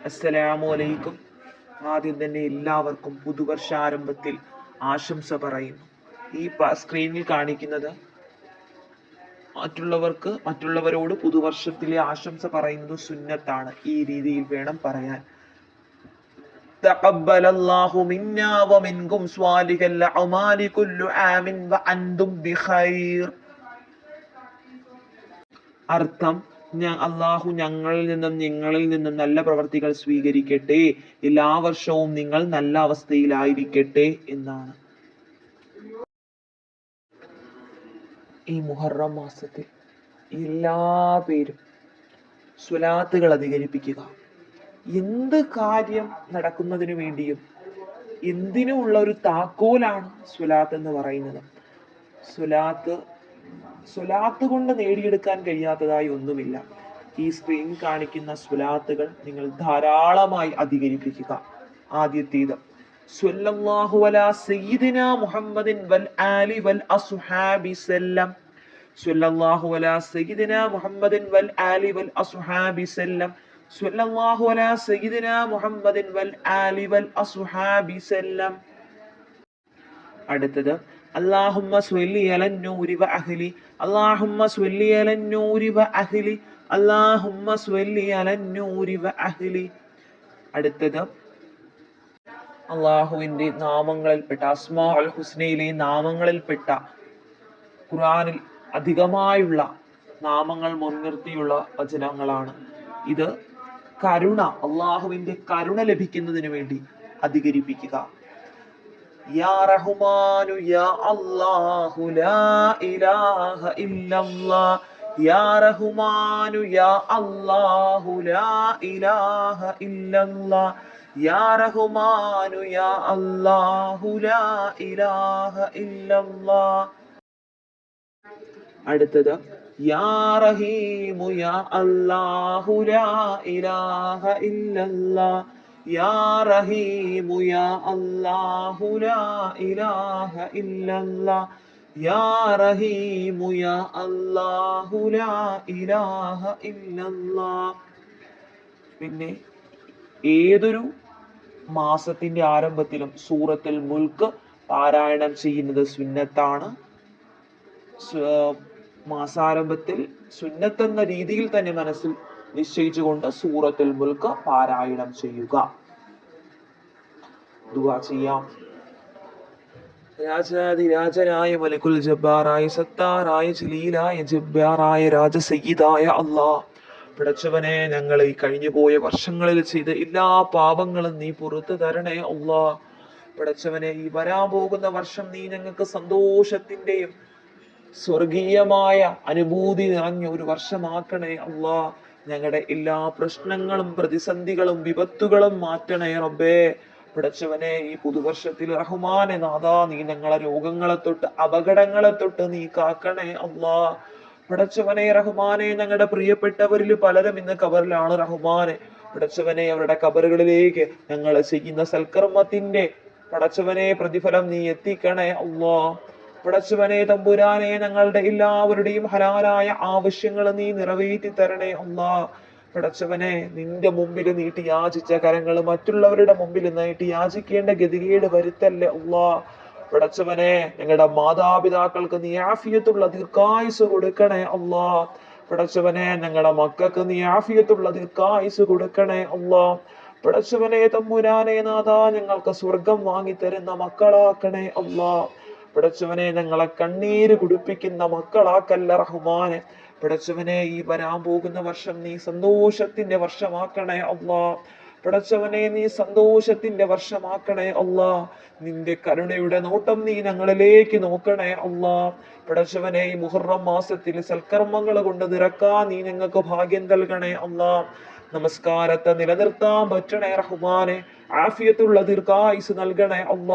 അസ്സലാമു അലൈക്കും. ആദ്യം തന്നെ എല്ലാവർക്കും പുതുവർഷാരംഭത്തിൽ ആശംസ പറയുന്നു. ഈ സ്ക്രീനിൽ കാണിക്കുന്നത് മറ്റുള്ളവരോട് പുതുവർഷത്തിലെ ആശംസ പറയുന്നത് സുന്നത്താണ്. ഈ രീതിയിൽ വേണം പറയാൻ. തഖബ്ബലല്ലാഹു മിന്നാ വമിൻകും സ്വാലിഹൽ അഅമാലി കുല്ലു ആമിൻ വഅൻതും ബിഖൈർ. അർത്ഥം, അള്ളാഹു ഞങ്ങളിൽ നിന്നും നിങ്ങളിൽ നിന്നും നല്ല പ്രവർത്തികൾ സ്വീകരിക്കട്ടെ, എല്ലാ വർഷവും നിങ്ങൾ നല്ല അവസ്ഥയിലായിരിക്കട്ടെ എന്നാണ്. ഈ മുഹറം മാസത്തിൽ എല്ലാ പേരും സ്വലാത്തുകൾ അധികരിപ്പിക്കുക. എന്ത് കാര്യം നടക്കുന്നതിന് വേണ്ടിയും എന്തിനുമുള്ള ഒരു താക്കോലാണ് സ്വലാത്ത് എന്ന് പറയുന്നത്. സ്വലാത്ത് കൊണ്ട് നേടിയെടുക്കാൻ കഴിയാത്തതായി ഒന്നുമില്ല. ഈ സ്ക്രീനിൽ കാണിക്കുന്ന സ്വലാത്തുകൾ നിങ്ങൾ ധാരാളമായി അധികരിപ്പിക്കുക. ആദ്യത്തേത് സ്വല്ലല്ലാഹു അലാ സയ്യിദിനാ മുഹമ്മദിൻ വൽ ആലി വൽ അസ്ഹാബി സല്ലം. സ്വല്ലല്ലാഹു അലാ സയ്യിദിനാ മുഹമ്മദിൻ വൽ ആലി വൽ അസ്ഹാബി സല്ലം. സ്വല്ലല്ലാഹു അലാ സയ്യിദിനാ മുഹമ്മദിൻ വൽ ആലി വൽ അസ്ഹാബി സല്ലം. അടുത്തത് അല്ലാഹുമ്മ സ്വല്ലി അലൻ നൂരി വ അഹ്ലി. അല്ലാഹുമ്മ സ്വല്ലി അലൻ നൂരി വ അഹ്ലി. അല്ലാഹുമ്മ സ്വല്ലി അലൻ നൂരി വ അഹ്ലി. അടുത്തത് അള്ളാഹുവിന്റെ നാമങ്ങളിൽപ്പെട്ട അസ്മാഉൽ ഹുസ്നയിലെ നാമങ്ങളിൽപ്പെട്ട ഖുർആനിൽ അധികമായുള്ള നാമങ്ങൾ മുൻനിർത്തിയുള്ള വചനങ്ങളാണ്. ഇത് അള്ളാഹുവിന്റെ കരുണ ലഭിക്കുന്നതിന് വേണ്ടി അധികരിപ്പിക്കുക. യാ റഹ്മാനു യാ അല്ലാഹു ലാ ഇലാഹ ഇല്ലല്ലാഹ്. യാ റഹ്മാനു യാ അല്ലാഹു ലാ ഇലാഹ ഇല്ലല്ലാഹ്. യാ റഹ്മാനു യാ അല്ലാഹു ലാ ഇലാഹ ഇല്ലല്ലാഹ്. അടുത്തത് യാ റഹീമു യാ അല്ലാഹു ലാ ഇലാഹ ഇല്ലല്ലാഹ്. യാ റഹീമു യാ അല്ലാഹു ലാ ഇലാഹ ഇല്ലല്ലാഹ്. യാ റഹീമു യാ അല്ലാഹു ലാ ഇലാഹ ഇല്ലല്ലാഹ്. പിന്നെ ഏതൊരു മാസത്തിന്റെ ആരംഭത്തിലും സൂറത്തുൽ മുൽക്ക് പാരായണം ചെയ്യുന്നത് സുന്നത്താണ്. മാസാരംഭത്തിൽ സുന്നത്തെന്ന രീതിയിൽ തന്നെ മനസ്സിൽ നിശ്ചയിച്ചുകൊണ്ട് സൂറത്തുൽ മുൽക്ക് പാരായണം ചെയ്യുക. ദുആ ചെയ്യാം. രാജാതിരാജനായ മലിക്കുൽ ജബ്ബാറായ സത്താറായ ജലീലായ ജബ്ബാറായ രാജസയ്യിദായ അല്ലാഹ്, പടച്ചവനെ, ഞങ്ങൾ ഈ കഴിഞ്ഞുപോയ വർഷങ്ങളിൽ ചെയ്ത എല്ലാ പാപങ്ങളും നീ പുറത്തു തരണേ അല്ലാഹ്. പടച്ചവനെ, ഈ വരാൻ പോകുന്ന വർഷം നീ ഞങ്ങൾക്ക് സന്തോഷത്തിന്റെയും സ്വർഗീയമായ അനുഭൂതി നിറഞ്ഞ ഒരു വർഷമാക്കണേ അല്ലാഹ്. ഞങ്ങളുടെ എല്ലാ പ്രശ്നങ്ങളും പ്രതിസന്ധികളും വിപത്തുകളും മാറ്റണേ റബ്ബേ. പടച്ചവനെ, ഈ പുതുവർഷത്തിൽ റഹ്മാനെ നാഥാ, നീ ഞങ്ങളെ രോഗങ്ങളെ തൊട്ട് അപകടങ്ങളെ തൊട്ട് നീ കാക്കണേ അല്ലാഹ്. പടച്ചവനെ റഹ്മാനെ, ഞങ്ങളുടെ പ്രിയപ്പെട്ടവരിൽ പലരും ഇന്ന് ഖബറിലാണ് റഹ്മാനെ. പടച്ചവനെ, അവരുടെ ഖബറുകളിലേക്ക് ഞങ്ങൾ ചെയ്യുന്ന സൽക്കർമ്മത്തിന്റെ പടച്ചവനെ പ്രതിഫലം നീ എത്തിക്കണേ അല്ലാഹ്. പടച്ചവനെ തമ്പുരാനെ, ഞങ്ങളുടെ എല്ലാവരുടെയും ഹലാലായ ആവശ്യങ്ങൾ നീ നിറവേറ്റി തരണേ അല്ലാഹ്. പടച്ചവനെ, നിന്റെ മുമ്പിൽ നീട്ടി യാചിച്ച കരങ്ങൾ മറ്റുള്ളവരുടെ മുമ്പിൽ നീട്ടി യാചിക്കേണ്ട ഗതികേട് വരുത്തല്ലേ അല്ലാഹ്. പടച്ചവനെ, ഞങ്ങളുടെ മാതാപിതാക്കൾക്ക് നീ ആഫിയത്തുള്ള ദീർഘായുസ് കൊടുക്കണേ അല്ലാഹ്. പടച്ചവനെ, ഞങ്ങളുടെ മക്കൾക്ക് നീ ആഫിയത്തുള്ള ദീർഘായുസ് കൊടുക്കണേ അല്ലാഹ്. പടച്ചവനെ തമ്പുരാനെ നാഥാ, ഞങ്ങൾക്ക് സ്വർഗം വാങ്ങിത്തരുന്ന മക്കളാക്കണേ അല്ലാഹ്. പടച്ചവനെ, ഞങ്ങളെ കണ്ണീര് കുടിപ്പിക്കുന്ന മക്കളാക്കല്ല റഹ്മാനെ. പടച്ചവനെ, ഈ വരാൻ പോകുന്ന വർഷം നീ സന്തോഷത്തിന്റെ വർഷമാക്കണേ അല്ലാഹ്. പടച്ചവനെ, നീ സന്തോഷത്തിന്റെ വർഷമാക്കണേ അല്ലാഹ്. നിന്റെ കരുണയുടെ നോട്ടം നീ ഞങ്ങളിലേക്ക് നോക്കണേ അല്ലാഹ്. പടച്ചവനെ, ഈ മുഹറം മാസത്തിൽ സൽക്കർമ്മങ്ങൾ കൊണ്ട് നിറക്കാൻ നീ ഞങ്ങൾക്ക് ഭാഗ്യം നൽകണേ അല്ലാഹ്. നമസ്കാരത്തെ നിലനിർത്താൻ പറ്റണേ റഹ്മാനെ. ആഫിയത്തുള്ള ദീർഘായുസ് നൽകണേ അല്ലാഹ്.